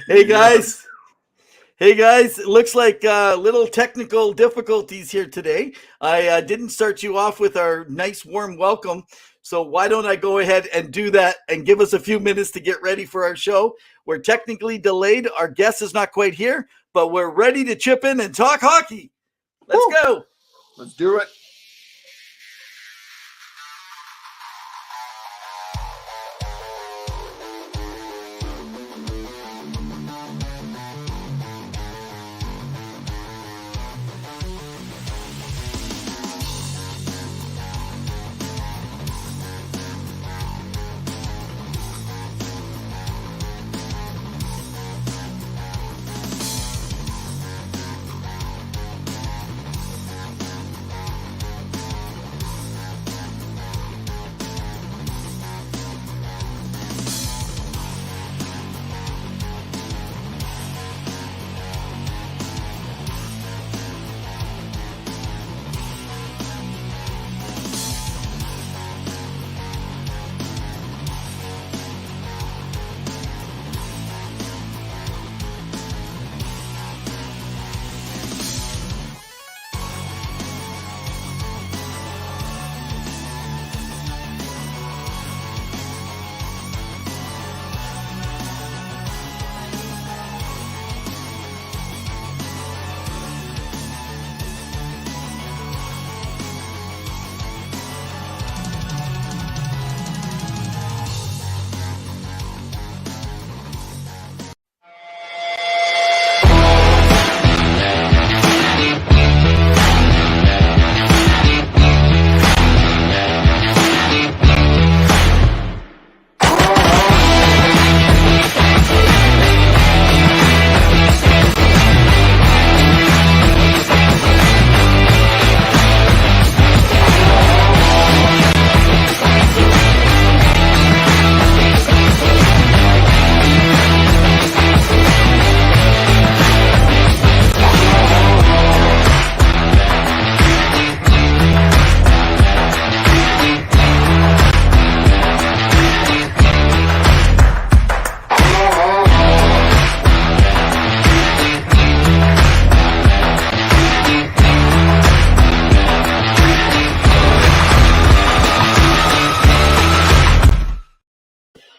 Hey guys. Hey guys, it looks like little technical difficulties here today. I didn't start you off with our nice warm welcome, so why don't I go ahead and do that and give us a few minutes to get ready for our show. We're technically delayed. Our guest is not quite here, but we're ready to chip in and talk hockey. Let's go. Let's do it.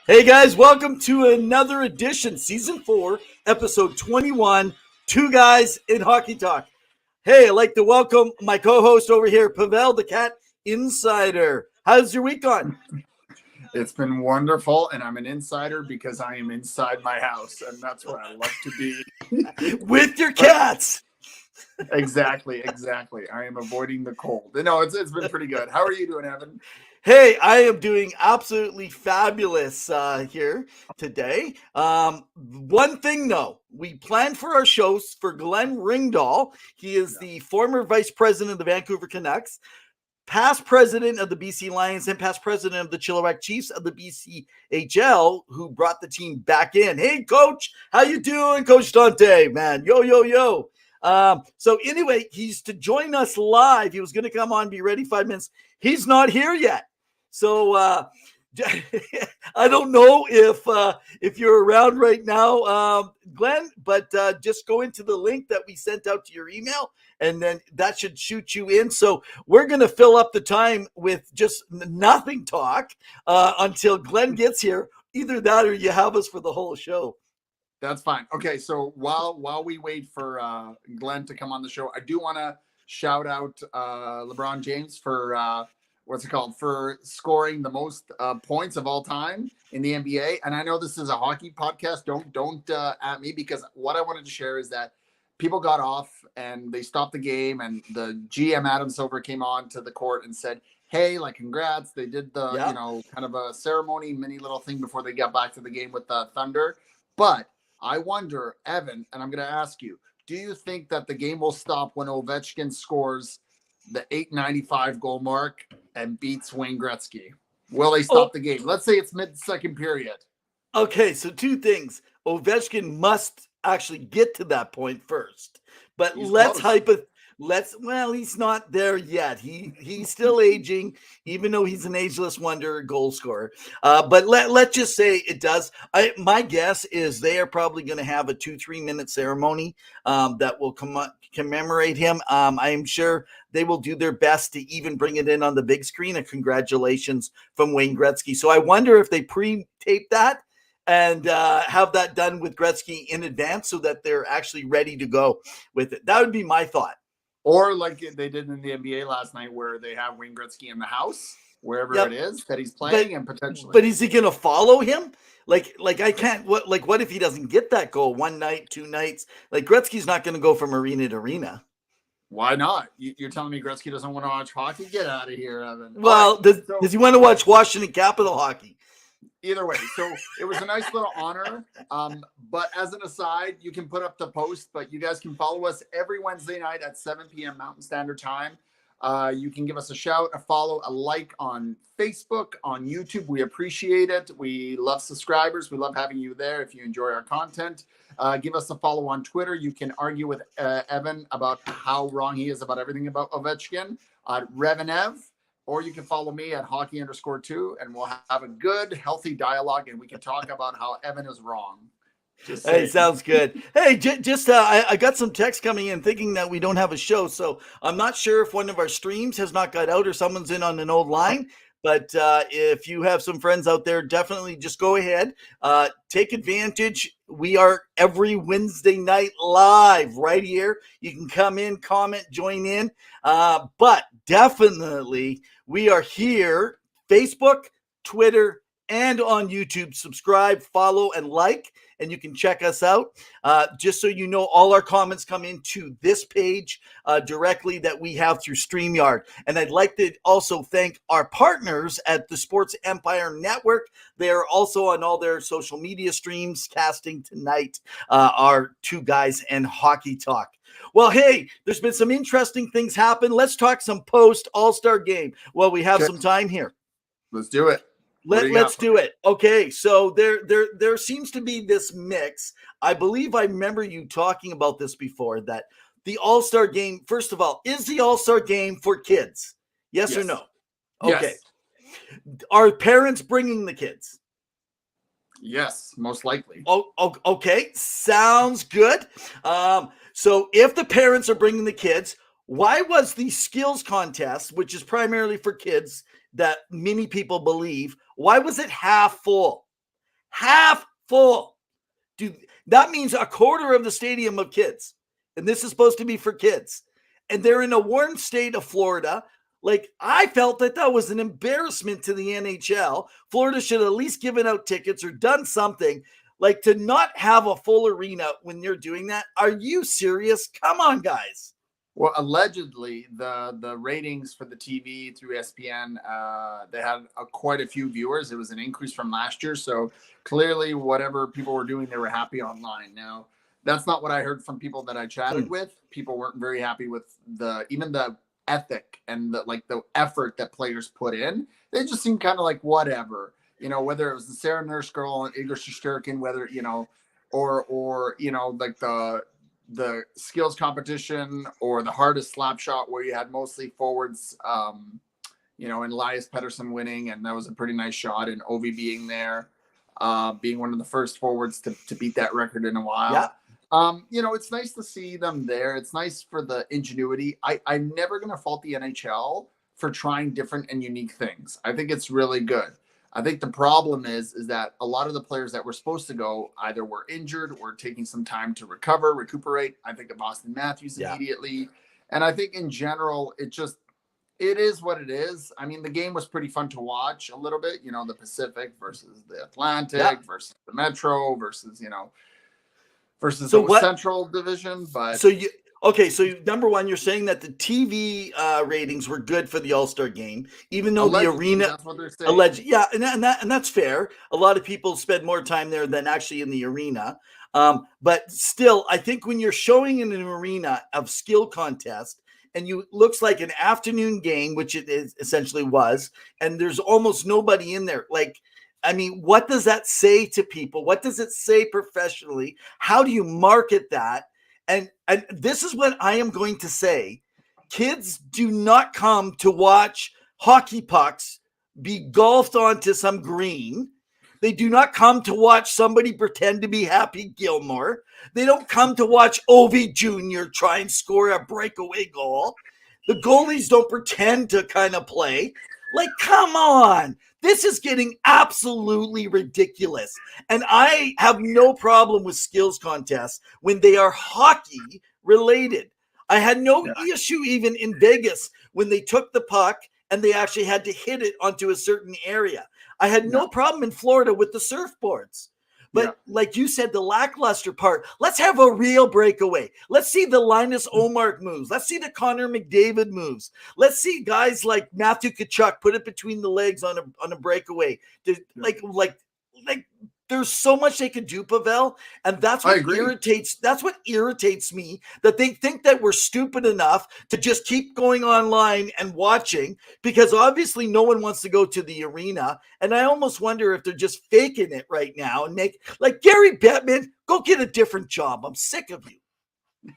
Hey guys, welcome to another edition, Season 4, Episode 21, Two Guys in Hockey Talk. Hey, I'd like to welcome my co-host over here, Pavel the Cat Insider. How's your week gone? It's been wonderful, and I'm an insider because I am inside my house, and that's where I love to be. With your cats! Exactly. I am avoiding the cold. No, it's been pretty good. How are you doing, Evan? Hey, I am doing absolutely fabulous here today. One thing, though, we planned for our shows for Glen Ringdahl. He is the former vice president of the Vancouver Canucks, past president of the BC Lions, and past president of the Chilliwack Chiefs of the BCHL, who brought the team back in. Hey, Coach, how you doing, Coach Dante? Man, yo. So anyway, he's to join us live. He was going to come on, be ready 5 minutes. He's not here yet. So I don't know if you're around right now, Glenn, but just go into the link that we sent out to your email, and then that should shoot you in. So we're going to fill up the time with just nothing talk until Glenn gets here. Either that or you have us for the whole show. That's fine. Okay, so while we wait for Glenn to come on the show, I do want to shout out LeBron James for for scoring the most points of all time in the NBA. And I know this is a hockey podcast. Don't at me, because what I wanted to share is that people got off and they stopped the game, and the GM Adam Silver came on to the court and said, hey, like, congrats. They did the, kind of a ceremony, mini little thing before they got back to the game with the Thunder. But I wonder, Evan, and I'm going to ask you, do you think that the game will stop when Ovechkin scores the 895 goal mark and beats Wayne Gretzky? Will they stop the game? Let's say it's mid-second period. Okay, so two things. Ovechkin must actually get to that point first. But let's He's not there yet. He's still aging, even though he's an ageless wonder goal scorer. But let's just say it does. My guess is they are probably going to have a 2-3 minute ceremony that will commemorate him. I am sure they will do their best to even bring it in on the big screen. A congratulations from Wayne Gretzky. So I wonder if they pre-tape that and have that done with Gretzky in advance so that they're actually ready to go with it. That would be my thought. Or like they did in the NBA last night, where they have Wayne Gretzky in the house, wherever it is that he's playing, and potentially. But is he going to follow him? Like I can't. What if he doesn't get that goal 1 night, 2 nights? Like Gretzky's not going to go from arena to arena. Why not? You're telling me Gretzky doesn't want to watch hockey? Get out of here, Evan. Well, does he want to watch Washington Capitol hockey? Either way, so it was a nice little honor. But as an aside, you can put up the post, but you guys can follow us every Wednesday night at 7 p.m. Mountain Standard Time. You can give us a shout, a follow, a like on Facebook, on YouTube. We appreciate it. We love subscribers. We love having you there if you enjoy our content. Give us a follow on Twitter. You can argue with Evan about how wrong he is about everything about Ovechkin at Revenev. Or you can follow me at hockey_2, and we'll have a good, healthy dialogue, and we can talk about how Evan is wrong. Hey, sounds good. Hey, I got some text coming in thinking that we don't have a show, so I'm not sure if one of our streams has not got out or someone's in on an old line. But if you have some friends out there, definitely just go ahead. Take advantage. We are every Wednesday night live right here. You can come in, comment, join in. But definitely we are here, Facebook, Twitter, and on YouTube. Subscribe, follow, and like, and you can check us out. Just so you know, all our comments come into this page directly that we have through StreamYard. And I'd like to also thank our partners at the Sports Empire Network. They are also on all their social media streams, casting tonight, our Two Guys and Hockey Talk. Well, hey, there's been some interesting things happen. Let's talk some post All-Star game. Well, we have some time here. Let's do it. Let's do it. Okay, so there seems to be this mix. I believe I remember you talking about this before, that the All-Star game, first of all, is the All-Star game for kids? Yes or no? Okay. Yes. Are parents bringing the kids? Yes, most likely. Okay, sounds good. So if the parents are bringing the kids, why was the skills contest, which is primarily for kids, that many people believe, why was it half full? Half full. That means a quarter of the stadium of kids. And this is supposed to be for kids. And they're in a warm state of Florida. Like, I felt that was an embarrassment to the NHL. Florida should have at least given out tickets or done something. Like, to not have a full arena when you're doing that. Are you serious? Come on, guys. Well, allegedly, the ratings for the TV through ESPN, they had quite a few viewers. It was an increase from last year. So clearly, whatever people were doing, they were happy online. Now, that's not what I heard from people that I chatted with. People weren't very happy with even the ethic and the effort that players put in. They just seemed kind of like whatever, whether it was the Sarah Nurse girl and Igor Shesterkin, whether, or like the skills competition or the hardest slap shot where you had mostly forwards, and Elias Pettersson winning, and that was a pretty nice shot, and Ovi being there, being one of the first forwards to beat that record in a while. Yeah. It's nice to see them there. It's nice for the ingenuity. I'm never going to fault the NHL for trying different and unique things. I think it's really good. I think the problem is that a lot of the players that were supposed to go either were injured or taking some time to recuperate. I think of Austin Matthews immediately. And I think in general, it is what it is. I mean, the game was pretty fun to watch a little bit, the Pacific versus the Atlantic versus the Metro versus the Central Division. But so number one, you're saying that the TV ratings were good for the All-Star game, even though the arena, that's what they're saying. and that's fair. A lot of people spend more time there than actually in the arena. But still, I think when you're showing in an arena of skill contest, and looks like an afternoon game, which it essentially was, and there's almost nobody in there. Like, I mean, what does that say to people? What does it say professionally? How do you market that? And this is what I am going to say. Kids do not come to watch hockey pucks be golfed onto some green. They do not come to watch somebody pretend to be Happy Gilmore. They don't come to watch Ovi Jr. try and score a breakaway goal. The goalies don't pretend to kind of play. Like, come on. This is getting absolutely ridiculous. And I have no problem with skills contests when they are hockey related. I had no issue even in Vegas when they took the puck and they actually had to hit it onto a certain area. I had no problem in Florida with the surfboards. But like you said, the lackluster part, let's have a real breakaway. Let's see the Linus Omark moves. Let's see the Connor McDavid moves. Let's see guys like Matthew Tkachuk put it between the legs on a breakaway. Like there's so much they could do, Pavel, and that's what irritates. That's what irritates me, that they think that we're stupid enough to just keep going online and watching, because obviously no one wants to go to the arena. And I almost wonder if they're just faking it right now and make, like, Gary Bettman, go get a different job. I'm sick of you.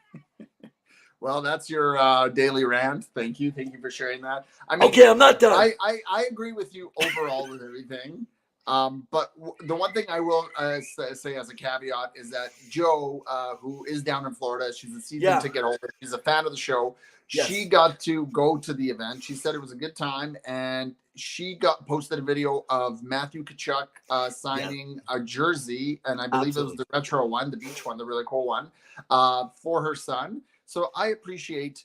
Well, that's your daily rant. Thank you for sharing that. I mean, okay, I'm not done. I agree with you overall with everything. But the one thing I will say as a caveat is that Joe, who is down in Florida, she's a season ticket holder. She's a fan of the show. Yes. She got to go to the event. She said it was a good time, and she posted a video of Matthew Tkachuk signing a jersey, and I believe it was the retro one, the beach one, the really cool one, for her son. So I appreciate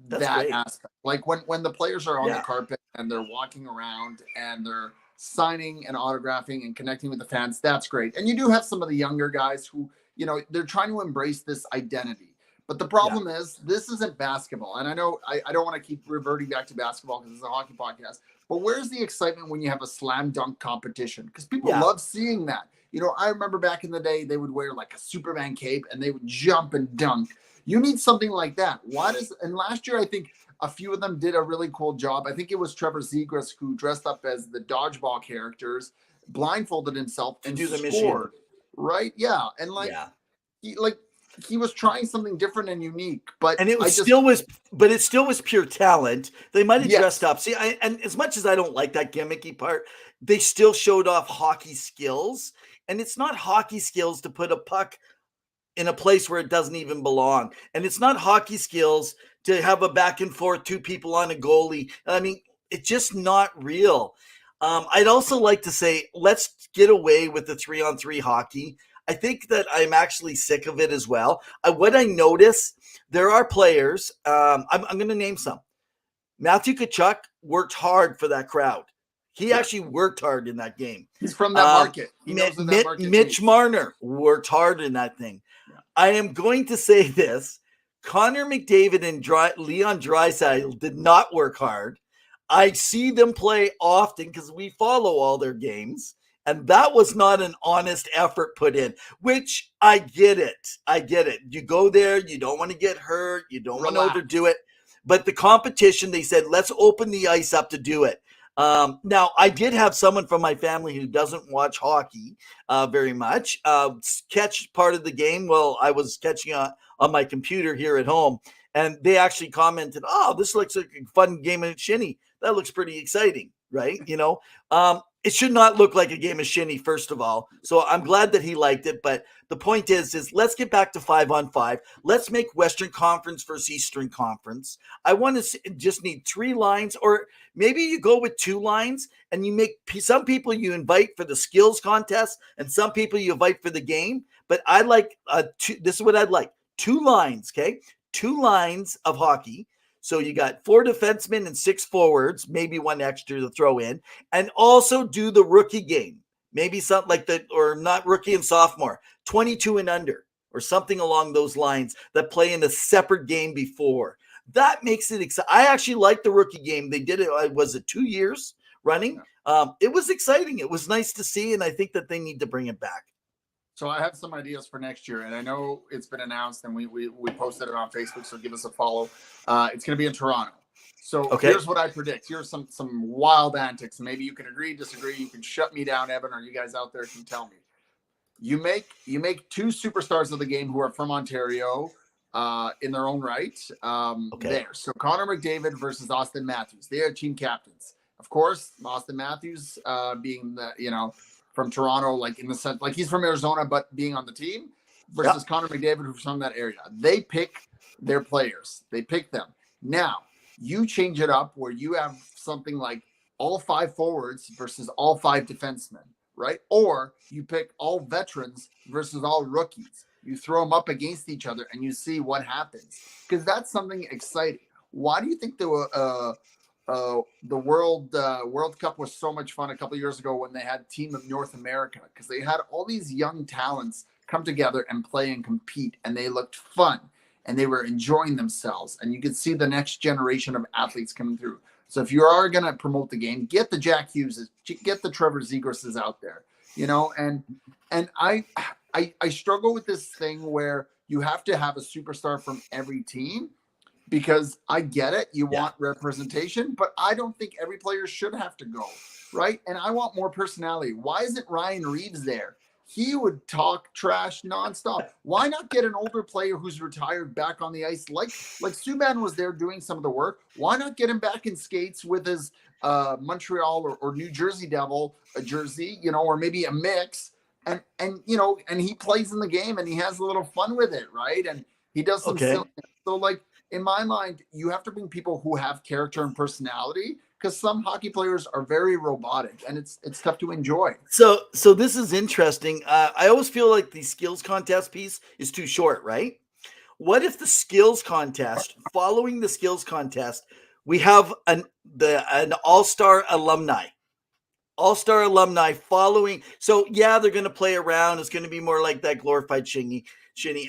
that aspect. Like when the players are on the carpet and they're walking around and they're signing and autographing and connecting with the fans, that's great. And you do have some of the younger guys who, you know, they're trying to embrace this identity. But the problem is, this isn't basketball. And I know I don't want to keep reverting back to basketball because it's a hockey podcast. But where's the excitement when you have a slam dunk competition? Because people love seeing that. You know, I remember back in the day, they would wear like a Superman cape and they would jump and dunk. You need something like that. And last year, I think a few of them did a really cool job. I think it was Trevor Zegras who dressed up as the dodgeball characters, blindfolded himself and scored. Right? Yeah. And he was trying something different and unique, but it still was pure talent. They might have dressed up. See, and as much as I don't like that gimmicky part, they still showed off hockey skills. And it's not hockey skills to put a puck in a place where it doesn't even belong. And it's not hockey skills to have a back and forth, two people on a goalie. I mean, it's just not real. I'd also like to say, let's get away with the 3-on-3 hockey. I think that I'm actually sick of it as well. What I notice, there are players, I'm going to name some. Matthew Tkachuk worked hard for that crowd. He actually worked hard in that game. He's from that market. He knows what that market Mitch Marner worked hard in that thing. Yeah. I am going to say this. Connor McDavid and Leon Draisaitl did not work hard. I see them play often because we follow all their games. And that was not an honest effort put in, which I get it. You go there, you don't want to get hurt. You don't want to overdo it. But the competition, they said, let's open the ice up to do it. Now, I did have someone from my family who doesn't watch hockey very much catch part of the game while I was catching on my computer here at home. And they actually commented, oh, this looks like a fun game of shinny. That looks pretty exciting, right? You know, it should not look like a game of shinny, first of all. So I'm glad that he liked it. But the point is let's get back to 5-on-5. Let's make Western Conference versus Eastern Conference. I want to just need 3 lines, or maybe you go with 2 lines and you make some people you invite for the skills contest and some people you invite for the game. But I like this is what I'd like. 2 lines, okay? 2 lines of hockey. So you got 4 defensemen and 6 forwards, maybe 1 extra to throw in, and also do the rookie game. Maybe something like that, or not rookie and sophomore, 22 and under, or something along those lines that play in a separate game before. That makes it exciting. I actually like the rookie game. They did it, was it 2 years running? It was exciting. It was nice to see, and I think that they need to bring it back. So I have some ideas for next year, and I know it's been announced, and we posted it on Facebook, so give us a follow. It's going to be in Toronto. So here's what I predict. Here's some wild antics. Maybe you can agree, disagree. You can shut me down, Evan, or you guys out there can tell me. You make 2 superstars of the game who are from Ontario in their own right. Okay. There. So Connor McDavid versus Austin Matthews. They are team captains. Of course, Austin Matthews being from Toronto, like in the sense, like he's from Arizona, but being on the team versus Connor McDavid, who's from that area. They pick their players. They pick them. Now, you change it up where you have something like all 5 forwards versus all 5 defensemen, right? Or you pick all veterans versus all rookies. You throw them up against each other and you see what happens, because that's something exciting. Why do you think the World Cup was so much fun a couple of years ago when they had Team of North America? Because they had all these young talents come together and play and compete, and they looked fun and they were enjoying themselves, and you could see the next generation of athletes coming through. So if you are going to promote the game, get the Jack Hugheses, get the Trevor Zegrases out there, and I struggle with this thing where you have to have a superstar from every team, because I get it. You want representation, but I don't think every player should have to go, right? And I want more personality. Why isn't Ryan Reeves there? He would talk trash nonstop. Why not get an older player who's retired back on the ice? Like Subban was there doing some of the work. Why not get him back in skates with his Montreal or New Jersey Devil jersey, or maybe a mix, and he plays in the game and he has a little fun with it, right? And he does some silly. So like, in my mind, you have to bring people who have character and personality, because some hockey players are very robotic and it's tough to enjoy. So this is interesting. I always feel like the skills contest piece is too short, right? What if the skills contest, following the skills contest, we have an all-star alumni? All-star alumni following. So yeah, they're going to play around. It's going to be more like that glorified shinny.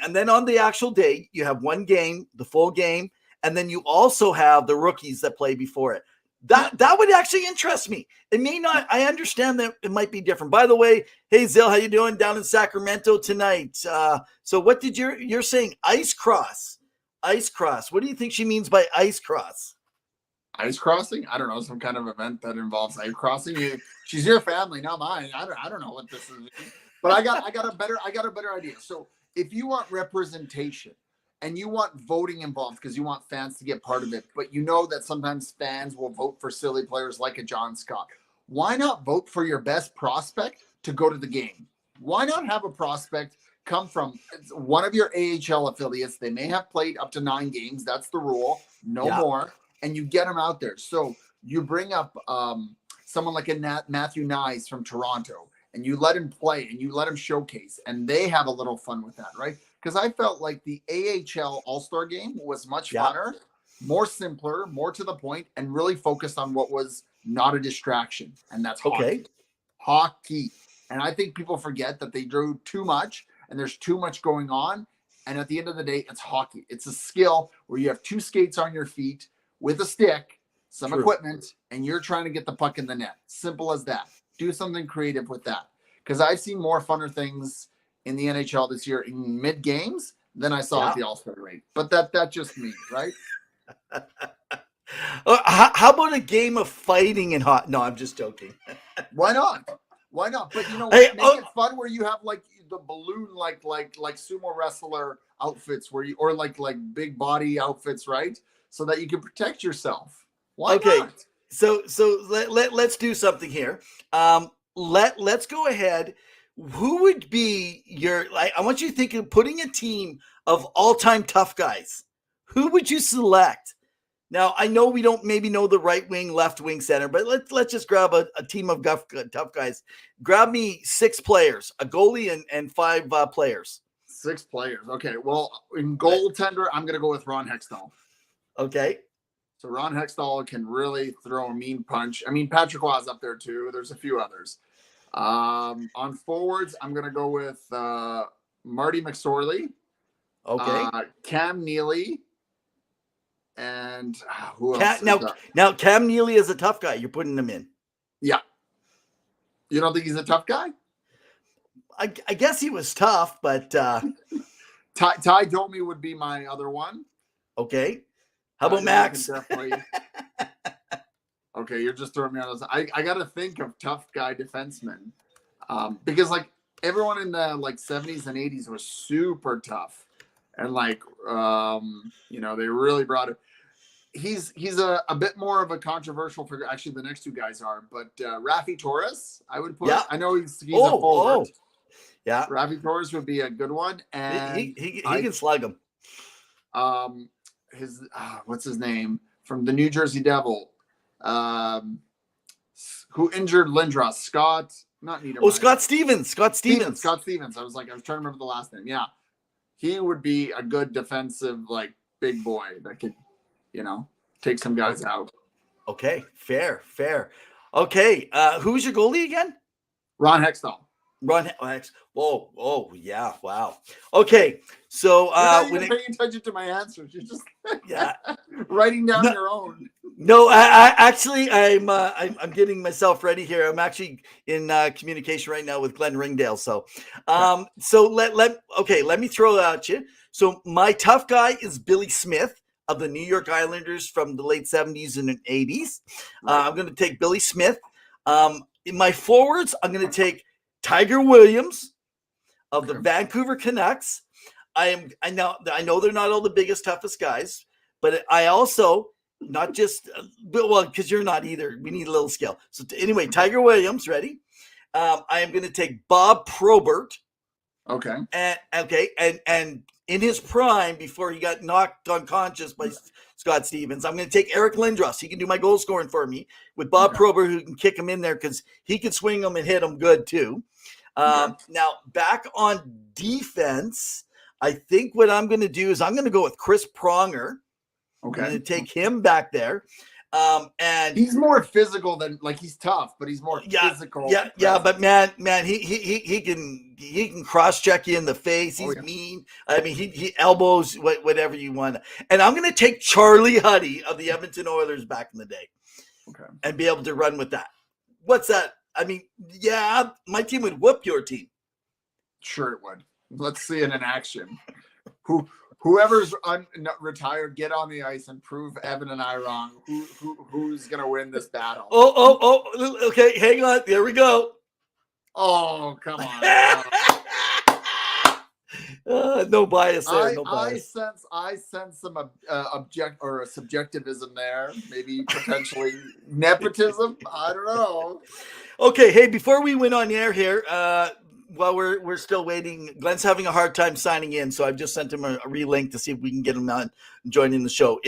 And then on the actual day, you have one game, the full game, and then you also have the rookies that play before it. That would actually interest me. It may not. I understand that it might be different. By the way, hey Zil, how you doing down in Sacramento tonight? So what did you're saying? Ice cross. What do you think she means by ice cross? Ice crossing? I don't know, some kind of event that involves ice crossing. She's your family, not mine. I don't know what this is. But I got a better idea. So if you want representation and you want voting involved, because you want fans to get part of it, but you know that sometimes fans will vote for silly players like a John Scott, why not vote for your best prospect to go to the game? Why not have a prospect come from one of your AHL affiliates? They may have played up to 9 games. That's the rule. No more. And you get them out there. So you bring up someone like a Matthew Nyes from Toronto, and you let him play and you let him showcase, and they have a little fun with that, right? Because I felt like the AHL All-Star Game was much funner, more simpler, more to the point, and really focused on what was not a distraction, and that's hockey. And I think people forget that they drew too much, and there's too much going on, and at the end of the day, it's hockey. It's a skill where you have 2 skates on your feet with a stick, some equipment, and you're trying to get the puck in the net. Simple as that. Do something creative with that. Because I've seen more funner things in the NHL this year in mid-games than I saw at the All-Star break. But that's just me, right? How about a game of fighting in hot? No, I'm just joking. Why not? But make it fun where you have like the balloon, like sumo wrestler outfits, where you, or like big body outfits, right? So that you can protect yourself. Why not? So let's do something here. Let's go ahead. Who would be your, I want you to think of putting a team of all-time tough guys. Who would you select? Now, I know we don't maybe know the right wing, left wing, center, but let's just grab a team of tough guys. Grab me 6 players, a goalie and 5 players. 6 players. Okay. Well, in goaltender, I'm going to go with Ron Hextall. Okay. So Ron Hextall can really throw a mean punch. I mean, Patrick Waugh's up there too. There's a few others. On forwards, I'm going to go with Marty McSorley. Okay. Cam Neely. And who else? Now, Cam Neely is a tough guy. You're putting him in. Yeah. You don't think he's a tough guy? I guess he was tough, but Ty Domi would be my other one. Okay. How about Max? Okay, you're just throwing me on those. I got to think of tough guy defensemen, because like everyone in the 70s and 80s was super tough, and like they really brought it. He's a bit more of a controversial figure. Actually, the next two guys are, but Rafi Torres, I would put. Yeah. I know he's a forward. Yeah, Rafi Torres would be a good one, and he can slug him. His what's his name from the New Jersey Devil, who injured Lindros? Scott, not Niedermeyer. Oh, Scott Stevens. Scott Stevens. I was trying to remember the last name. Yeah, he would be a good defensive, like, big boy that could, take some guys out. Okay, fair. Okay, who's your goalie again? Ron Hextall. Oh, yeah, wow. Okay, so you're not even paying attention to my answers. You're just writing down your own. No, I'm getting myself ready here. I'm actually in communication right now with Glen Ringdale. So, let me throw it at you. So my tough guy is Billy Smith of the New York Islanders from the late 70s and 80s. I'm going to take Billy Smith. In my forwards, I'm going to take Tiger Williams of the Vancouver Canucks. I know they're not all the biggest, toughest guys, but I also not just because you're not either. We need a little skill. So anyway, Tiger Williams, ready? I am going to take Bob Probert. Okay. And in his prime, before he got knocked unconscious by Scott Stevens, I'm going to take Eric Lindros. He can do my goal scoring for me with Bob Probert, who can kick him in there because he can swing them and hit them good too. Now, back on defense, I think what I'm going to do is I'm going to go with Chris Pronger. Okay. I'm going to take him back there. And he's more physical than, like, he's tough, but he's more physical. Yeah, but man, he can cross check you in the face. He's mean. I mean, he elbows whatever you want. And I'm going to take Charlie Huddy of the Edmonton Oilers back in the day. Okay. And be able to run with that. What's that? I mean, yeah, my team would whoop your team. Sure it would. Let's see it in action. Whoever's retired, get on the ice and prove Evan and I wrong. Who's going to win this battle? Oh, okay, hang on. There we go. Oh, come on. No bias there. No bias. I sense some subjectivism there. Maybe potentially nepotism. I don't know. Okay, hey, before we went on air here, while we're still waiting, Glen's having a hard time signing in, so I've just sent him a relink to see if we can get him on joining the show.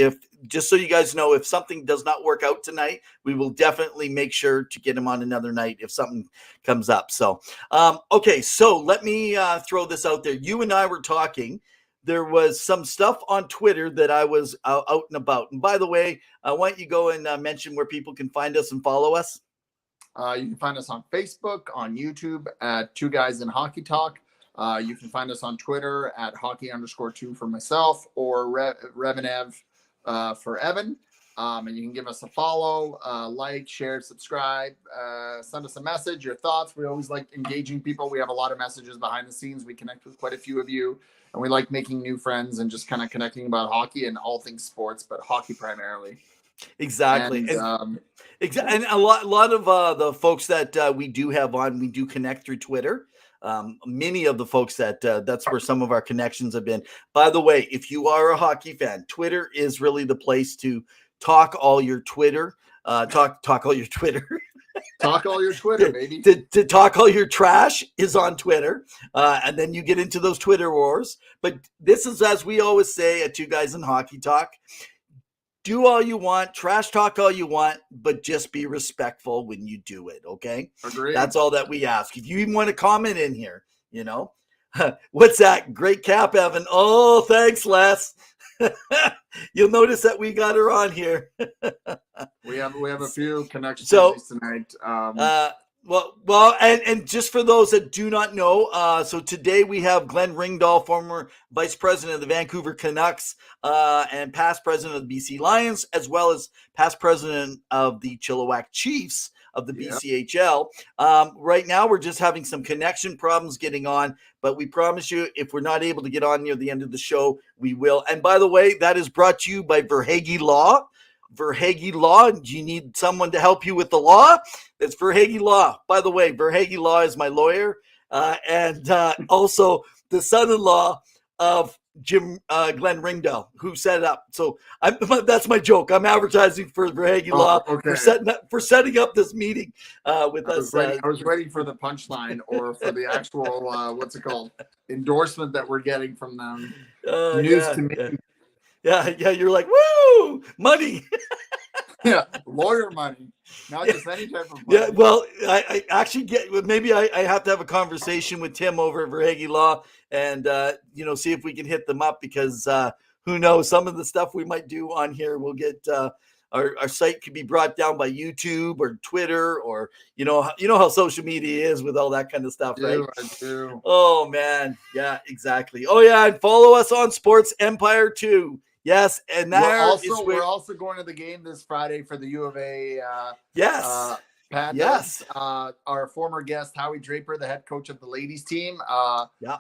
Just so you guys know, if something does not work out tonight, we will definitely make sure to get him on another night if something comes up. So, okay, so let me throw this out there. You and I were talking. There was some stuff on Twitter that I was out and about. And by the way, why don't you go and mention where people can find us and follow us? You can find us on Facebook, on YouTube at Two Guys in Hockey Talk. You can find us on Twitter at hockey_2 for myself, or Revenev for Evan. And you can give us a follow, like, share, subscribe, send us a message, your thoughts. We always like engaging people. We have a lot of messages behind the scenes. We connect with quite a few of you, and we like making new friends and just kind of connecting about hockey and all things sports, but hockey primarily. Exactly. And a lot of the folks that we do have on, we do connect through Twitter. Many of the folks that's where some of our connections have been. By the way, if you are a hockey fan, Twitter is really the place to talk all your Twitter. Talk all your Twitter. Talk all your Twitter, baby. To talk all your trash is on Twitter. And then you get into those Twitter wars. But this is, as we always say at Two Guys in Hockey Talk, do all you want, trash talk all you want, but just be respectful when you do it, okay? Agreed. That's all that we ask. If you even want to comment in here, what's that? Great cap, Evan. Oh, thanks, Les. You'll notice that we got her on here. we have a few connections tonight. Well, and just for those that do not know, so today we have Glen Ringdale, former vice president of the Vancouver Canucks and past president of the BC Lions, as well as past president of the Chilliwack Chiefs of the BCHL. Right now, we're just having some connection problems getting on, but we promise you, if we're not able to get on near the end of the show, we will. And by the way, that is brought to you by Verhaeghe Law. Verhaeghe Law. Do you need someone to help you with the law? It's Verhaeghe Law. By the way, Verhaeghe Law is my lawyer and also the son-in-law of Glenn Ringdell, who set it up. So that's my joke. I'm advertising for Verhaeghe Law okay. for setting up this meeting with us. I was waiting for the punchline or for the actual what's it called, endorsement that we're getting from them. News to me. Yeah. You're like, woo, money. Yeah, lawyer money, not just any type of money. Yeah, well, I actually maybe I have to have a conversation with Tim over at Verhaeghe Law and see if we can hit them up, because who knows, some of the stuff we might do on here will get our site could be brought down by YouTube or Twitter, or you know how social media is with all that kind of stuff, right? I do. Oh man, yeah, exactly. Oh yeah, and follow us on Sports Empire too. Yes, and we're also going to the game this Friday for the U of A. Yes. Pandas. Yes. Our former guest Howie Draper, the head coach of the ladies team,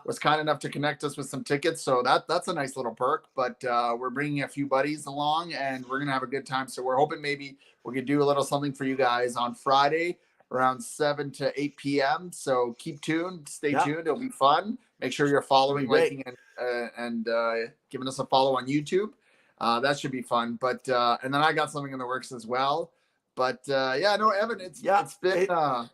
was kind enough to connect us with some tickets. So that's a nice little perk. But we're bringing a few buddies along, and we're gonna have a good time. So we're hoping maybe we could do a little something for you guys on Friday around 7 to 8 p.m. So keep tuned, stay tuned. It'll be fun. Make sure you're following, liking, and giving us a follow on YouTube. That should be fun. But and then I got something in the works as well. But Evan, it's been go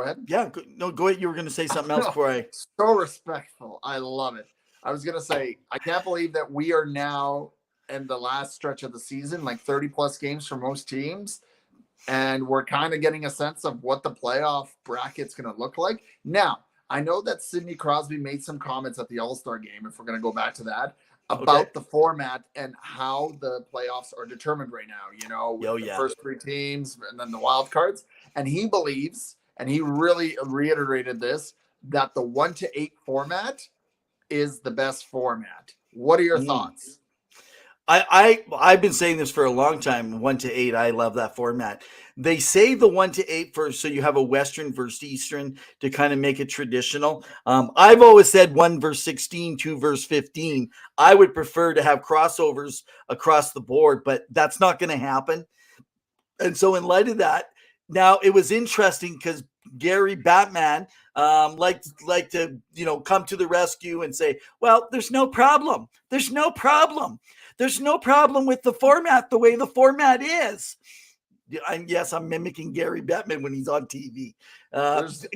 ahead. Yeah, no, go ahead. You were going to say something else before I. So respectful. I love it. I was going to say, I can't believe that we are now in the last stretch of the season, like 30 plus games for most teams. And we're kind of getting a sense of what the playoff bracket's going to look like. Now, I know that Sidney Crosby made some comments at the All-Star game, if we're going to go back to that, about the format and how the playoffs are determined right now, with the first three teams and then the wild cards. And he believes, and he really reiterated this, that the 1-8 format is the best format. What are your thoughts? I've been saying this for a long time. 1-8, I love that format. They say the 1-8 first, so you have a Western versus Eastern to kind of make it traditional. I've always said 1 versus 16, 2 versus 15. I would prefer to have crossovers across the board, but that's not going to happen. And so, in light of that, now it was interesting because Gary Batman like to come to the rescue and say, well, there's no problem. There's no problem with the format the way the format is. Yes, I'm mimicking Gary Bettman when he's on TV.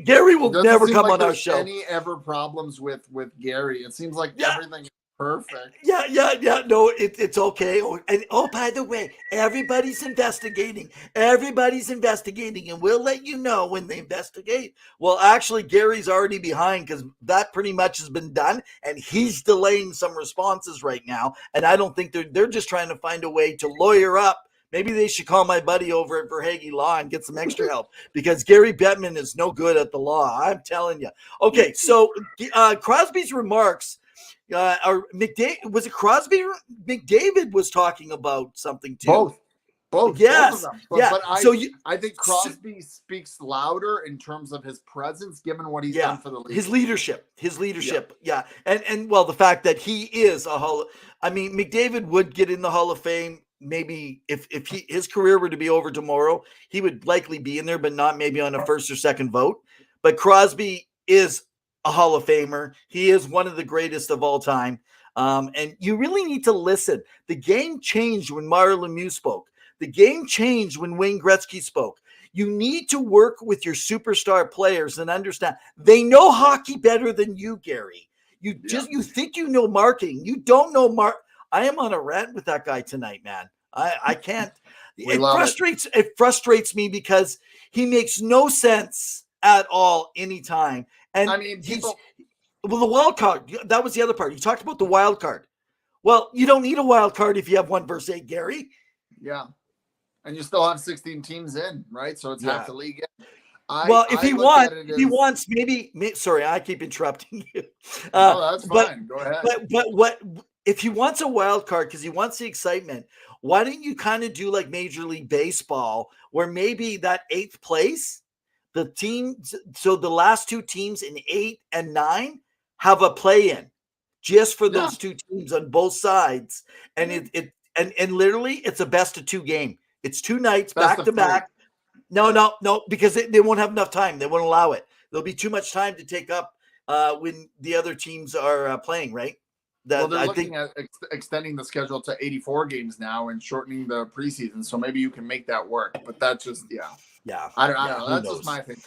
Gary will never come on our show. Any ever problems with Gary? It seems like everything is perfect. Yeah. No, it's okay. And by the way, everybody's investigating, and we'll let you know when they investigate. Well, actually, Gary's already behind because that pretty much has been done, and he's delaying some responses right now. And I don't think they're just trying to find a way to lawyer up. Maybe they should call my buddy over at Verhaeghe Law and get some extra help, because Gary Bettman is no good at the law. I'm telling you. Okay, so Crosby's remarks. Was it Crosby? McDavid was talking about something too. Both. Yes. Both of them. But I think Crosby speaks louder in terms of his presence, given what he's done for the league. His leadership. Yeah. And well, the fact that he is McDavid would get in the Hall of Fame. Maybe if his career were to be over tomorrow, he would likely be in there, but not maybe on a first or second vote. But Crosby is a Hall of Famer. He is one of the greatest of all time. And you really need to listen. The game changed when Mario Lemieux spoke. The game changed when Wayne Gretzky spoke. You need to work with your superstar players and understand they know hockey better than you, Gary. You think you know marketing. You don't know I am on a rant with that guy tonight, man. I can't. It frustrates me because he makes no sense at all anytime. And the wild card, that was the other part. You talked about the wild card. Well, you don't need a wild card if you have 1 versus 8, Gary. Yeah. And you still have 16 teams in, right? So it's half the league. If he wants, maybe. Sorry, I keep interrupting you. No, that's fine. Go ahead. But if he wants a wild card because he wants the excitement, why don't you kind of do like Major League Baseball, where maybe that 8th place, the team, so the last 2 teams in 8 and 9 have a play-in just for those 2 teams on both sides, and and literally it's a best of 2 game. It's 2 nights back to back. No, because they won't have enough time. They won't allow it. There'll be too much time to take up when the other teams are playing, right? Well, they're looking at extending the schedule to 84 games now and shortening the preseason, so maybe you can make that work. But that's just I don't know. That's just my thing.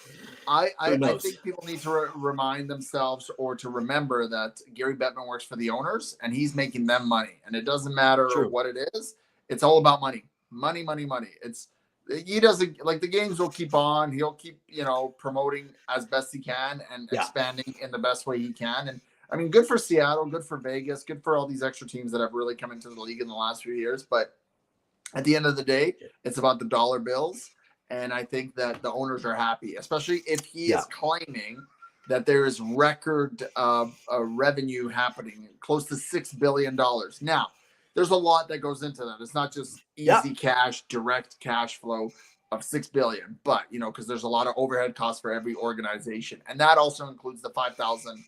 I think people need to remind themselves or to remember that Gary Bettman works for the owners and he's making them money, and it doesn't matter what it is. It's all about money. He doesn't like the games will keep on. He'll keep promoting as best he can and expanding in the best way he can. And I mean, good for Seattle, good for Vegas, good for all these extra teams that have really come into the league in the last few years. But at the end of the day, it's about the dollar bills. And I think that the owners are happy, especially if he is claiming that there is record revenue happening, close to $6 billion. Now, there's a lot that goes into that. It's not just easy cash, direct cash flow of $6 billion, but, because there's a lot of overhead costs for every organization. And that also includes the 5,000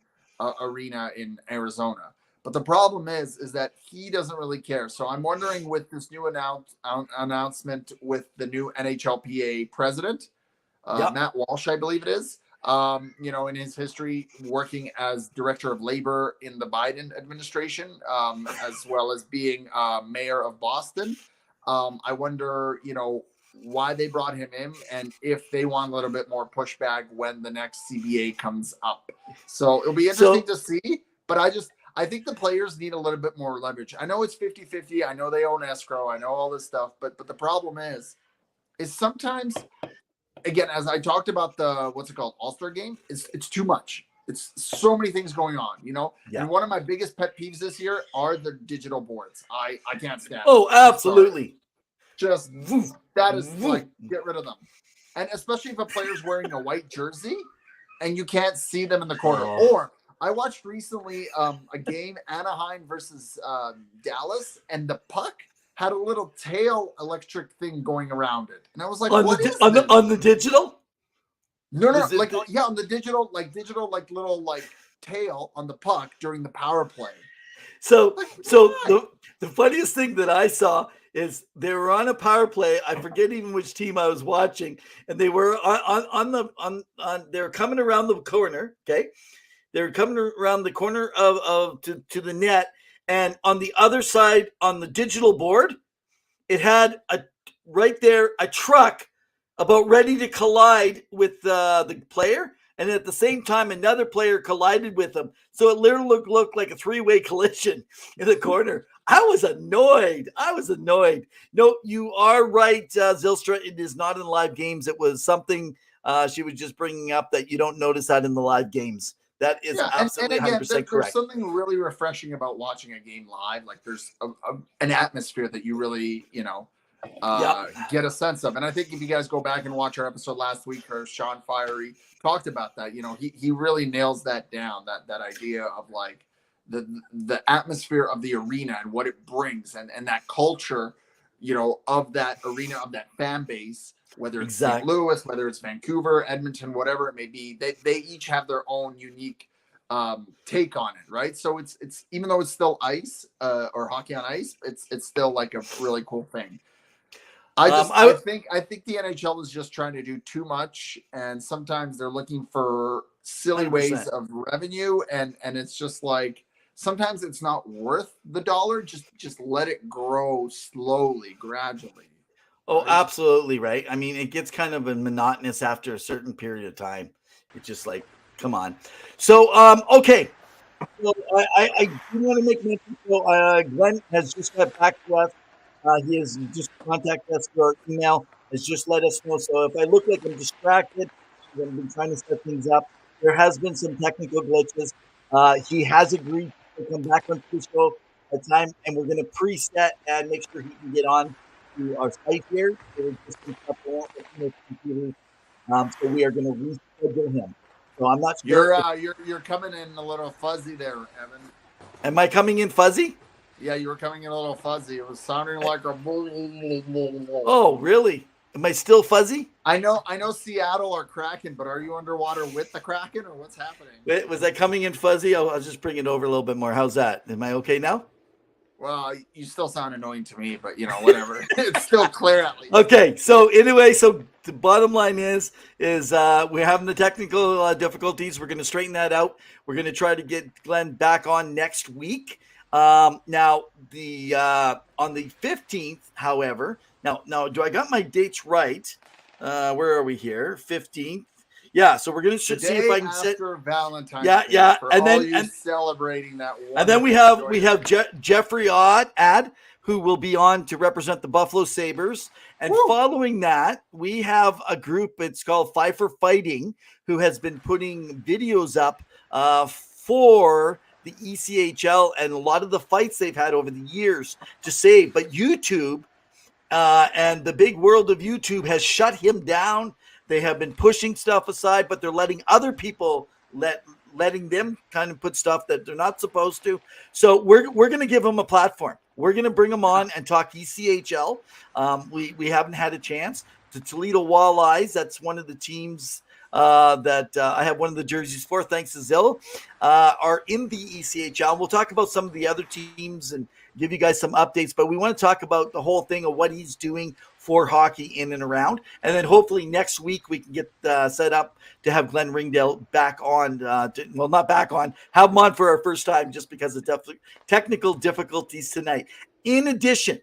arena in Arizona. But the problem is that he doesn't really care. So I'm wondering with this new announcement with the new NHLPA president, Matt Walsh, I believe it is, in his history working as director of labor in the Biden administration, as well as being mayor of Boston. I wonder, why they brought him in and if they want a little bit more pushback when the next CBA comes up. So it'll be interesting to see, but I think the players need a little bit more leverage. I know it's 50-50. I know they own escrow. I know all this stuff, but the problem is sometimes, again, as I talked about the, All-Star game, it's too much. It's so many things going on, and one of my biggest pet peeves this year are the digital boards. I can't stand it. Oh, absolutely. Just that is like, get rid of them. And especially if a player's wearing a white jersey and you can't see them in the corner. Or I watched recently a game, Anaheim versus Dallas, and the puck had a little tail electric thing going around it. And I was like, on the digital? No, on the digital, little tail on the puck during the power play. So the funniest thing that I saw is they were on a power play. I forget even which team I was watching, and they were they were coming around the corner. Okay, they were coming around the corner to the net, and on the other side on the digital board, it had right there a truck about ready to collide with the player. And at the same time, another player collided with him. So it literally looked like a three-way collision in the corner. I was annoyed. No, you are right, Zylstra. It is not in live games. It was something she was just bringing up that you don't notice that in the live games. That is absolutely and again, 100% correct. There's something really refreshing about watching a game live. Like there's an atmosphere that you really, get a sense of. And I think if you guys go back and watch our episode last week, where Sean Fiery talked about that, he really nails that down, that idea of like the atmosphere of the arena and what it brings and that culture, of that arena, of that fan base, whether it's St. Louis, whether it's Vancouver, Edmonton, whatever it may be, they each have their own unique take on it, right? So it's even though it's still ice or hockey on ice, it's still like a really cool thing. I think the NHL is just trying to do too much, and sometimes they're looking for silly 100%. Ways of revenue, and it's just like sometimes it's not worth the dollar. Just let it grow slowly, gradually. Oh, right? Absolutely right. I mean, it gets kind of monotonous after a certain period of time. It's just like, come on. So, okay. So I do want to make mention. So, Glen has just got back to us. He has just contacted us through our email. Has just let us know. So if I look like I'm distracted, I've been trying to set things up. There has been some technical glitches. He has agreed to come back on the show at time, and we're going to preset and make sure he can get on to our site here. So we are going to reschedule him. So I'm not sure. You're coming in a little fuzzy there, Evan. Am I coming in fuzzy? Yeah, you were coming in a little fuzzy. It was sounding like a. Oh, really? Am I still fuzzy? I know Seattle are Kraken, but are you underwater with the Kraken, or what's happening? Was I coming in fuzzy? I'll just bring it over a little bit more. How's that? Am I okay now? Well, you still sound annoying to me, but whatever. It's still clear at least. Okay, so anyway, so the bottom line is we're having the technical difficulties. We're going to straighten that out. We're going to try to get Glenn back on next week. Now the on the 15th, however, now do I got my dates right? Where are we here? 15th. Yeah, so we're going to see if I can set Valentine's Yeah, Day yeah, for and all then you celebrating that one. and then we have Jeffrey Ad, who will be on to represent the Buffalo Sabres. And following that, we have a group, it's called Five for Fighting, who has been putting videos up for the ECHL and a lot of the fights they've had over the years to save. But YouTube and the big world of YouTube has shut him down. They have been pushing stuff aside, but they're letting other people letting them kind of put stuff that they're not supposed to. So we're going to give them a platform. We're going to bring them on and talk ECHL. We haven't had a chance. The Toledo Walleyes, that's one of the teams that I have one of the jerseys for, thanks to Zill, are in the ECHL. We'll talk about some of the other teams and give you guys some updates, but we want to talk about the whole thing of what he's doing for hockey in and around. And then hopefully next week we can get set up to have Glen Ringdale back on. Not back on, have him on for our first time just because of technical difficulties tonight. In addition,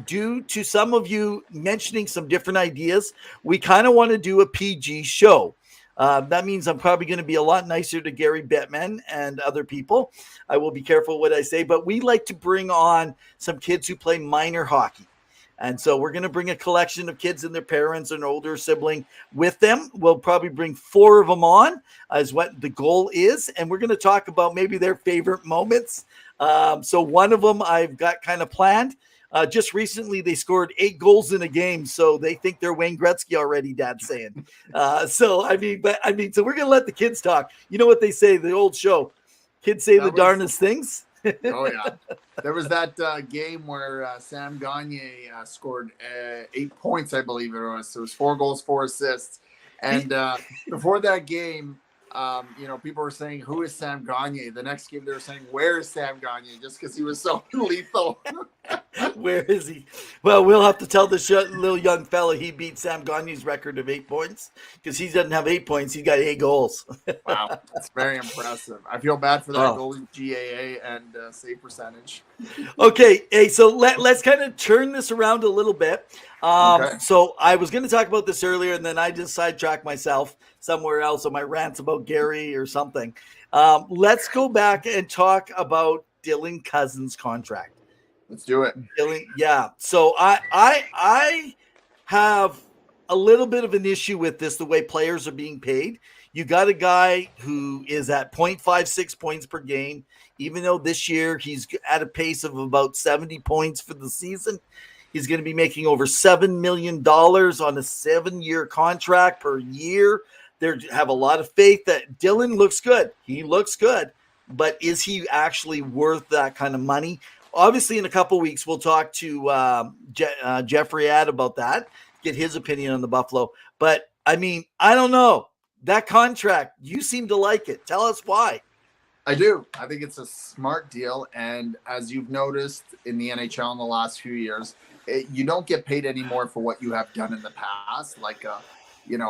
due to some of you mentioning some different ideas, we kind of want to do a PG show. That means I'm probably going to be a lot nicer to Gary Bettman and other people. I will be careful what I say, but we like to bring on some kids who play minor hockey. And so we're going to bring a collection of kids and their parents and older sibling with them. We'll probably bring 4 of them on as what the goal is. And we're going to talk about maybe their favorite moments. So one of them I've got kind of planned. Just recently, they scored 8 goals in a game, so they think they're Wayne Gretzky already, Dad's saying. So we're going to let the kids talk. You know what they say, the old show, kids say the darndest things. Oh, yeah. There was that game where Sam Gagner scored 8 points, I believe it was. So it was 4 goals, 4 assists. And before that game, people were saying, who is Sam Gagner? The next game, they were saying, where is Sam Gagner? Just because he was so lethal. Where is he? Well, we'll have to tell this little young fella he beat Sam Gagner's record of 8 points because he doesn't have 8 points. He's got 8 goals. Wow. That's very impressive. I feel bad for that goalie GAA and save percentage. Okay. Hey, so let's kind of turn this around a little bit. Okay. So I was going to talk about this earlier, and then I just sidetracked myself somewhere else on my rants about Gary or something. Let's go back and talk about Dylan Cousins' contract. Let's do it. Dylan, yeah. So I have a little bit of an issue with this, the way players are being paid. You got a guy who is at 0.56 points per game, even though this year he's at a pace of about 70 points for the season. He's going to be making over $7 million on a 7-year contract per year. They have a lot of faith that Dylan looks good. He looks good, but is he actually worth that kind of money? Obviously, in a couple of weeks, we'll talk to Jeffrey Ad about that, get his opinion on the Buffalo. But, I don't know. That contract, you seem to like it. Tell us why. I do. I think it's a smart deal. And as you've noticed in the NHL in the last few years, you don't get paid anymore for what you have done in the past. Like,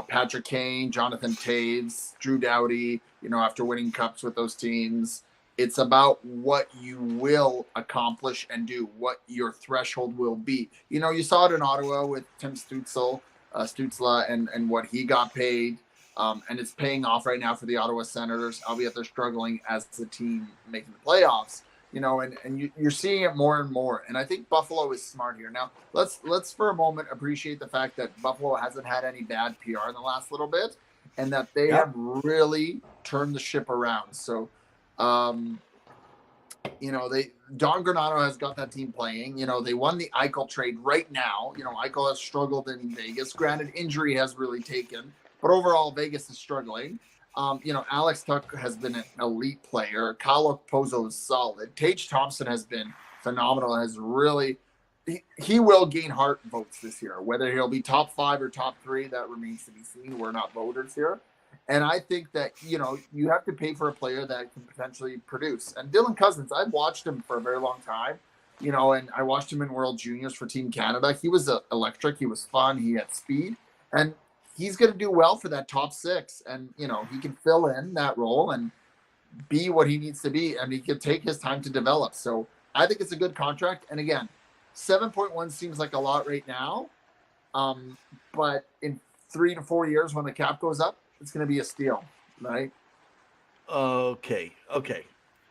Patrick Kane, Jonathan Taves, Drew Doughty, after winning cups with those teams. It's about what you will accomplish and do, what your threshold will be. You saw it in Ottawa with Tim Stützle and what he got paid. And it's paying off right now for the Ottawa Senators, albeit they're struggling as a team making the playoffs. And you're seeing it more and more. And I think Buffalo is smart here. Now, let's for a moment appreciate the fact that Buffalo hasn't had any bad PR in the last little bit, and that they have really turned the ship around. So, Don Granato has got that team playing. They won the Eichel trade right now. Eichel has struggled in Vegas. Granted, injury has really taken, but overall, Vegas is struggling. Alex Tuck has been an elite player. Kyle Okposo is solid. Tage Thompson has been phenomenal. He will gain Hart votes this year. Whether he'll be top 5 or top 3, that remains to be seen. We're not voters here. And I think that, you have to pay for a player that can potentially produce. And Dylan Cousins, I've watched him for a very long time. and I watched him in World Juniors for Team Canada. He was electric. He was fun. He had speed, and he's going to do well for that top six. And he can fill in that role and be what he needs to be, and he can take his time to develop. So I think it's a good contract. And again, 7.1 seems like a lot right now, but in 3 to 4 years when the cap goes up, it's going to be a steal, right? Okay.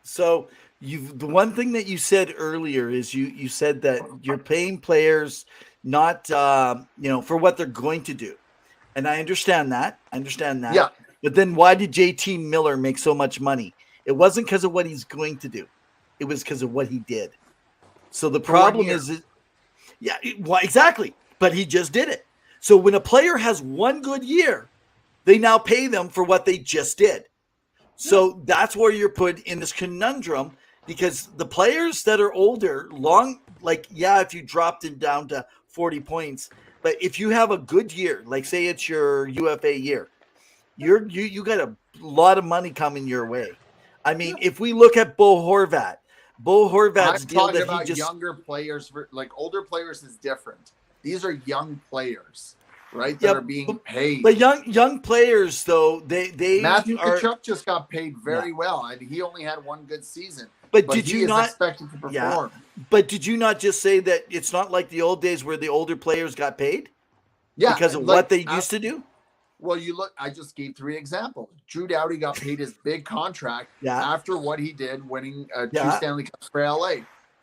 So the one thing that you said earlier is you said that you're paying players not for what they're going to do, and I understand that. Yeah. But then why did JT Miller make so much money? It wasn't because of what he's going to do. It was because of what he did. So the problem is, exactly. But he just did it. So when a player has one good year, they now pay them for what they just did. So that's where you're put in this conundrum, because the players that are older, if you dropped him down to 40 points, but if you have a good year, like say it's your UFA year, you got a lot of money coming your way. I mean, if we look at Bo Horvat's deal that he just younger players, like older players is different. These are young players, right? That are being paid. But young players though, they Matthew Tkachuk just got paid very well, and he only had one good season. But did you not expected to perform? But did you not just say that it's not like the old days where the older players got paid? Yeah, because of what they used to do. Well, you look. I just gave 3 examples. Drew Doughty got paid his big contract after what he did, winning 2 Stanley Cups for LA.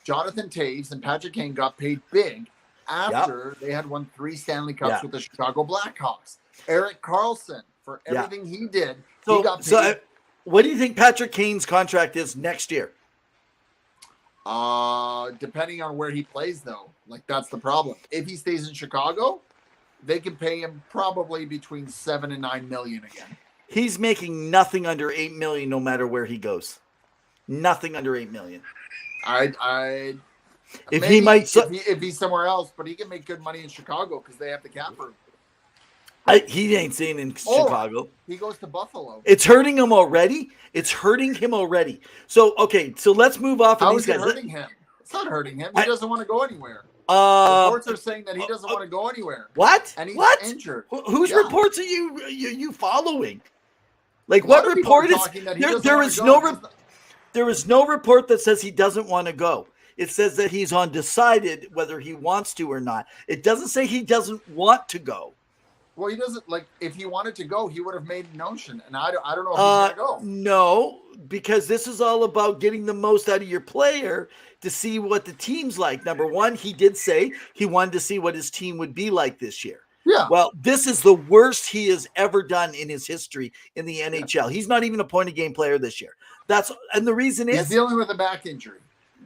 Jonathan Toews and Patrick Kane got paid big after they had won 3 Stanley Cups with the Chicago Blackhawks. Erik Karlsson, for everything he did, he got paid. So, what do you think Patrick Kane's contract is next year? Depending on where he plays, though. Like, that's the problem. If he stays in Chicago, they can pay him probably between $7 and $9 million again. He's making nothing under $8 million, no matter where he goes. Nothing under $8 million. If he's somewhere else, but he can make good money in Chicago because they have the cap room. He ain't staying in Chicago. He goes to Buffalo. It's hurting him already. So let's move off of these guys. How is it hurting him? It's not hurting him. He doesn't want to go anywhere. Reports are saying that he doesn't want to go anywhere. What? And he's injured. Whose reports are you following? Like, what report is there is no report that says he doesn't want to go. It says that he's undecided whether he wants to or not. It doesn't say he doesn't want to go. Well, he doesn't. Like, if he wanted to go, he would have made a notion. And I don't know if he's going to go. No, because this is all about getting the most out of your player to see what the team's like. Number one, he did say he wanted to see what his team would be like this year. Yeah. Well, this is the worst he has ever done in his history in the NHL. Yeah. He's not even a point-of-game player this year. And the reason is he's dealing with a back injury.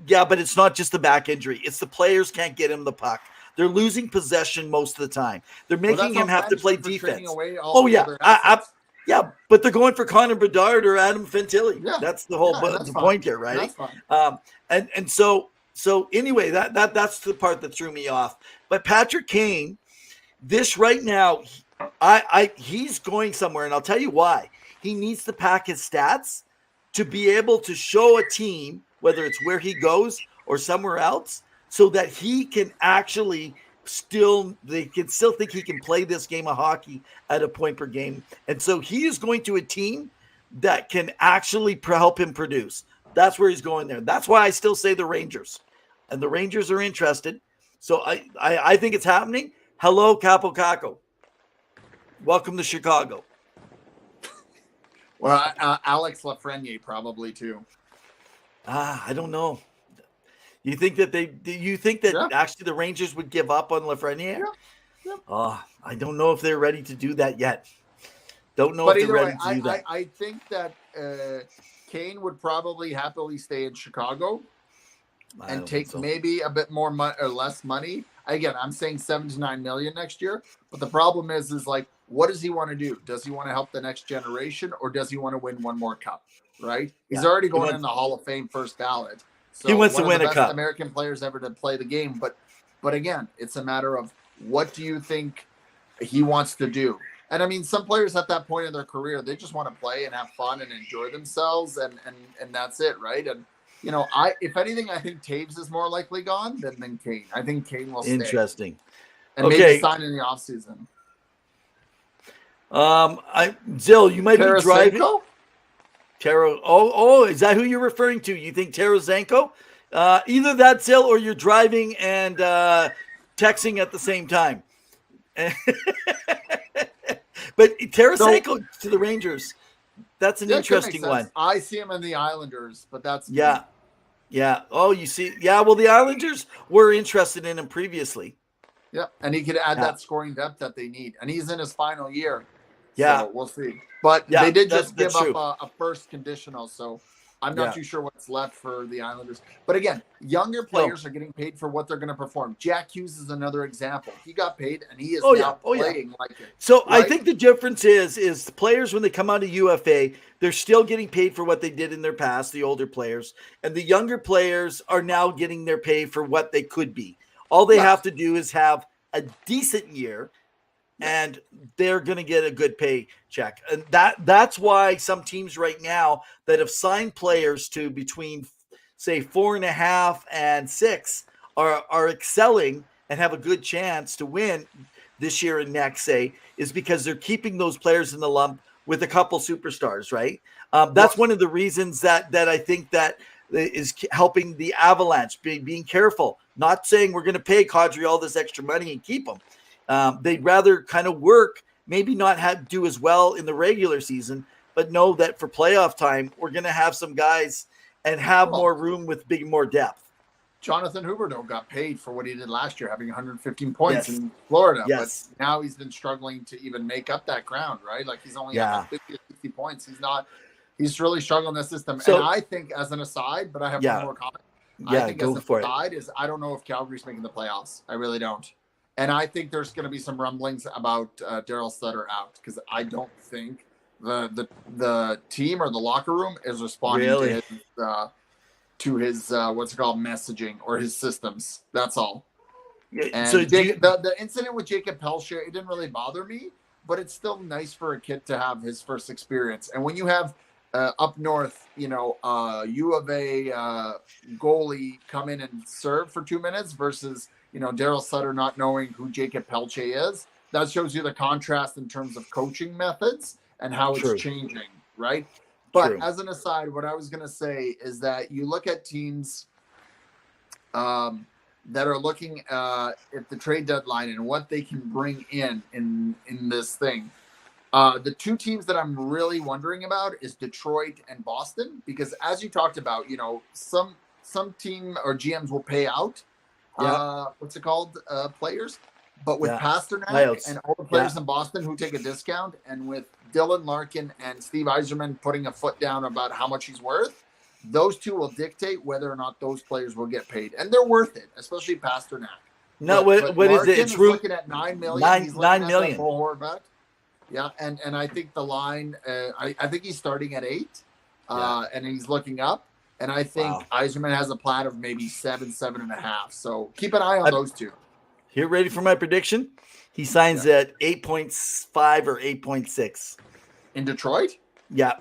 Yeah, but it's not just the back injury. It's the players can't get him the puck. They're losing possession most of the time. They're making him have to play defense. But they're going for Connor Bedard or Adam Fantilli. Yeah. That's the whole point here, right? And so anyway, that's the part that threw me off. But Patrick Kane, this right now, he's going somewhere, and I'll tell you why. He needs to pack his stats to be able to show a team, whether it's where he goes or somewhere else, so that he can actually they can still think he can play this game of hockey at a point per game. And so he is going to a team that can actually help him produce. That's where he's going there. That's why I still say the Rangers. And the Rangers are interested. So I think it's happening. Hello, Capo Caco. Welcome to Chicago. Well, Alex Lafreniere probably too. I don't know. You think that actually the Rangers would give up on Lafreniere? Yeah. I don't know if they're ready to do that yet. Don't know if they're ready to do that. I think that Kane would probably happily stay in Chicago and take maybe a bit more or less money. Again, I'm saying $7 to $9 million next year. But the problem is like, what does he want to do? Does he want to help the next generation, or does he want to win one more cup? Right? He's already going in the Hall of Fame first ballot. So he wants to win a cup. American players ever to play the game, but again, it's a matter of what do you think he wants to do. And I mean, some players at that point in their career, they just want to play and have fun and enjoy themselves, and that's it, right? And if anything, I think Taves is more likely gone than Kane. I think Kane will stay. Interesting. And maybe sign in the offseason. Zill, you might be driving. Tarasenko? Is that who you're referring to? You think Tarasenko? Either that, Zill, or you're driving and texting at the same time. But Tarasenko to the Rangers, that's an interesting one. I see him in the Islanders, but that's yeah. Oh, you see, well, the Islanders were interested in him previously. Yeah, and he could add that scoring depth that they need, and he's in his final year. Yeah, so we'll see. But they did just give up a first conditional, so I'm not too sure what's left for the Islanders. But again, younger players are getting paid for what they're going to perform. Jack Hughes is another example. He got paid, and he is now playing like it. So right? I think the difference is the players, when they come out of UFA, they're still getting paid for what they did in their past, the older players. And the younger players are now getting their pay for what they could be. All they have to do is have a decent year, and they're going to get a good pay check. And that's why some teams right now that have signed players to between, say, 4.5 and 6 are excelling and have a good chance to win this year and next, say, is because they're keeping those players in the lump with a couple superstars, right? That's one of the reasons that I think that is helping the Avalanche, being careful, not saying we're going to pay Kadri all this extra money and keep them. They'd rather kind of work, maybe not do as well in the regular season, but know that for playoff time, we're going to have some guys and have more room with more depth. Jonathan Huberdeau got paid for what he did last year, having 115 points in Florida. Yes. But now he's been struggling to even make up that ground, right? Like he's only having 50 or 60 points. He's really struggling in the system. So, and I think, as an aside, but I have one more comment. I think as an aside is I don't know if Calgary's making the playoffs. I really don't. And I think there's going to be some rumblings about Daryl Sutter out, because I don't think the team or the locker room is responding to his messaging or his systems. That's all. And so the incident with Jacob Pelcher, it didn't really bother me, but it's still nice for a kid to have his first experience. And when you have up north, U of A goalie come in and serve for 2 minutes versus Daryl Sutter not knowing who Jacob Pelche is, that shows you the contrast in terms of coaching methods and how it's changing, right? But as an aside, what I was going to say is that you look at teams that are looking at the trade deadline and what they can bring in this thing. The two teams that I'm really wondering about is Detroit and Boston, because as you talked about, some team or GMs will pay out players, but with Pasternak and all the players in Boston who take a discount, and with Dylan Larkin and Steve Yzerman putting a foot down about how much he's worth, those two will dictate whether or not those players will get paid, and they're worth it, especially Pasternak. No, what is it? It's looking at $9 million. He's $9 million. Yeah, and I think the line, I think he's starting at 8, and he's looking up. And I think Yzerman has a plan of maybe 7.5. So keep an eye on those two. Here, ready for my prediction? He signs at 8.5 or 8.6 in Detroit. Yeah.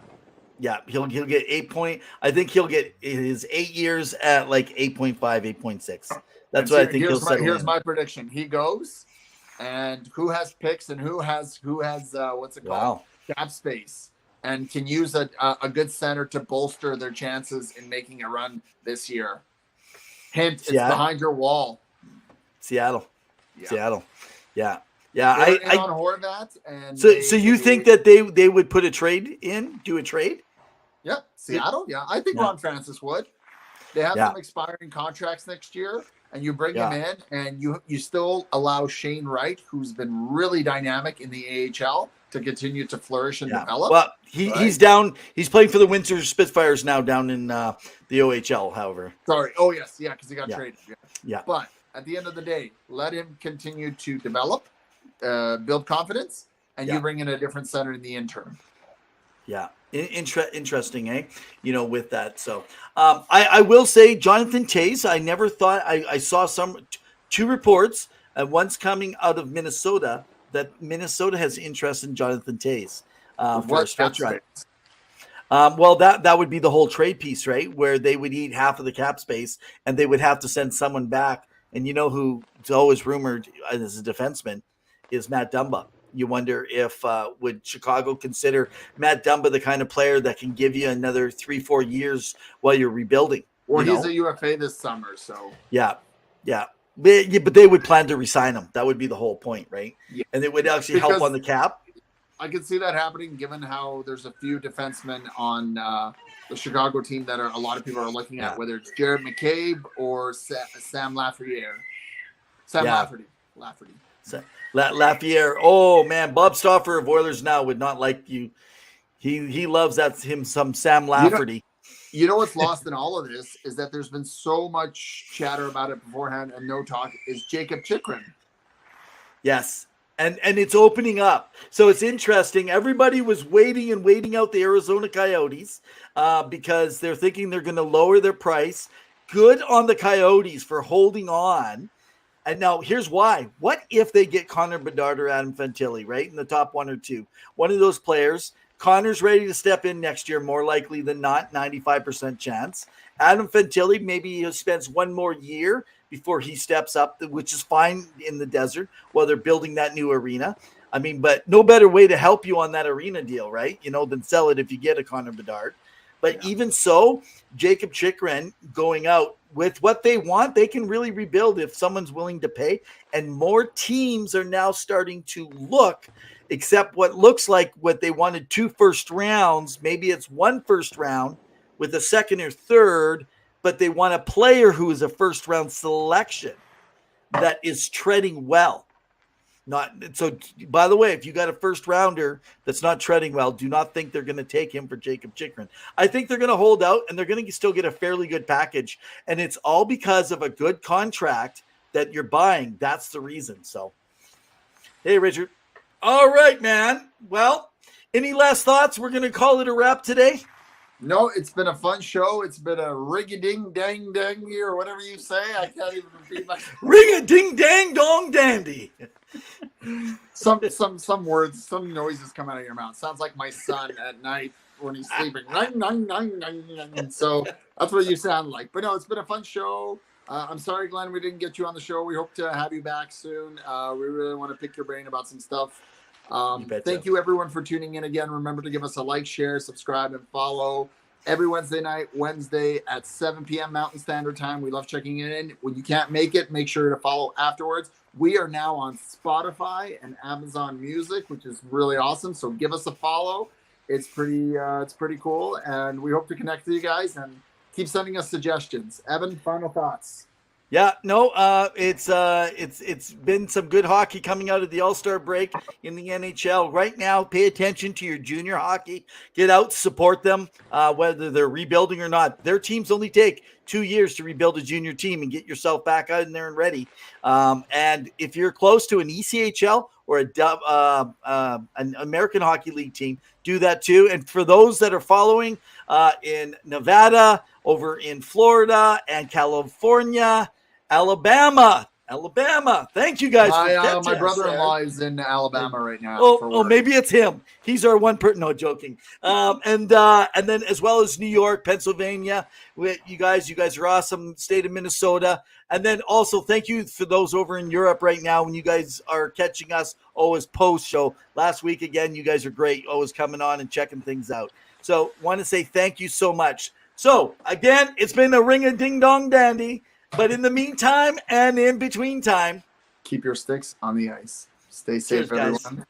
He'll get 8 I think he'll get his 8 years at like 8.5, 8.6. That's what I think he'll settle. Here's my prediction. He goes, and who has picks and who has what's it called? Cap space. And can use a good center to bolster their chances in making a run this year. Hint, it's behind your wall. Seattle. Yeah. I on Horvat, and so you think that they would put a trade in, do a trade? Yeah, Seattle. Yeah, I think Ron Francis would. They have some expiring contracts next year, and you bring him in, and you still allow Shane Wright, who's been really dynamic in the AHL, to continue to flourish and develop. Well, he's down. He's playing for the Windsor Spitfires now down in the OHL, however. Sorry. Oh, yes. Yeah, because he got traded. Yeah. But at the end of the day, let him continue to develop, build confidence, and you bring in a different center in the interim. Yeah. Interesting, eh? With that. So I will say Jonathan Toews, I never thought I saw two reports, one's coming out of Minnesota, that Minnesota has interest in Jonathan Toews for a stretch run. Well, that would be the whole trade piece, right? Where they would eat half of the cap space, and they would have to send someone back. And you know who's always rumored as a defenseman is Matt Dumba. You wonder if would Chicago consider Matt Dumba the kind of player that can give you another 3-4 years while you're rebuilding? Well, he's a UFA this summer, so yeah. But they would plan to resign him. That would be the whole point, right? Yeah. And it would actually help on the cap. I could see that happening, given how there's a few defensemen on the Chicago team that a lot of people are looking at, whether it's Jared McCabe or Sam Lafreniere. Lafferty. Lafreniere. Oh man, Bob Stauffer of Oilers Now would not like you. He loves some Sam Lafferty. You know what's lost in all of this is that there's been so much chatter about it beforehand and no talk is Jacob Chychrun. Yes. And it's opening up. So it's interesting. Everybody was waiting out the Arizona Coyotes because they're thinking they're going to lower their price. Good on the Coyotes for holding on. And now here's why. What if they get Connor Bedard or Adam Fantilli, right? In the top 1 or 2. One of those players. Connor's ready to step in next year, more likely than not, 95% chance. Adam Fantilli, maybe he spends one more year before he steps up, which is fine in the desert while they're building that new arena. I mean, but no better way to help you on that arena deal, right? Than sell it if you get a Connor Bedard. But even so, Jacob Chychrun going out with what they want, they can really rebuild if someone's willing to pay. And more teams are now starting to look, except what looks like what they wanted 2 first rounds. Maybe it's 1 first round with a second or third, but they want a player who is a first round selection that is treading well. By the way, if you got a first rounder that's not treading well, do not think they're going to take him for Jacob Chychrun. I think they're going to hold out and they're going to still get a fairly good package. And it's all because of a good contract that you're buying. That's the reason. So, hey, Richard. All right, man. Well, any last thoughts? We're going to call it a wrap today. No, it's been a fun show. It's been a ring-a-ding-dang-dang or whatever you say. I can't even repeat myself. Ring-a-ding-dang-dong-dandy. Some words, some noises come out of your mouth. Sounds like my son at night when he's sleeping. So that's what you sound like. But no, it's been a fun show. I'm sorry, Glenn, we didn't get you on the show. We hope to have you back soon. We really want to pick your brain about some stuff. Thank you, everyone, for tuning in again. Remember to give us a like, share, subscribe, and follow every Wednesday at 7 p.m. Mountain Standard Time. We love checking in. When you can't make it, make sure to follow afterwards. We are now on Spotify and Amazon Music, which is really awesome. So give us a follow. It's pretty cool, and we hope to connect with you guys and keep sending us suggestions. Evan, final thoughts. Yeah, no, it's been some good hockey coming out of the All-Star break in the NHL. Right now, pay attention to your junior hockey. Get out, support them, whether they're rebuilding or not. Their teams only take 2 years to rebuild a junior team and get yourself back out in there and ready. And if you're close to an ECHL or an American Hockey League team, do that too. And for those that are following in Nevada, over in Florida and California, Alabama. Thank you guys. My brother-in-law is in Alabama right now. Oh, maybe it's him. He's our one person. No, joking. And then as well as New York, Pennsylvania. You guys are awesome. State of Minnesota. And then also thank you for those over in Europe right now when you guys are catching us always post-show. Last week, again, you guys are great. Always coming on and checking things out. So want to say thank you so much. So, again, it's been a ring-a-ding-dong-dandy. But in the meantime and in between time, keep your sticks on the ice. Stay safe, everyone.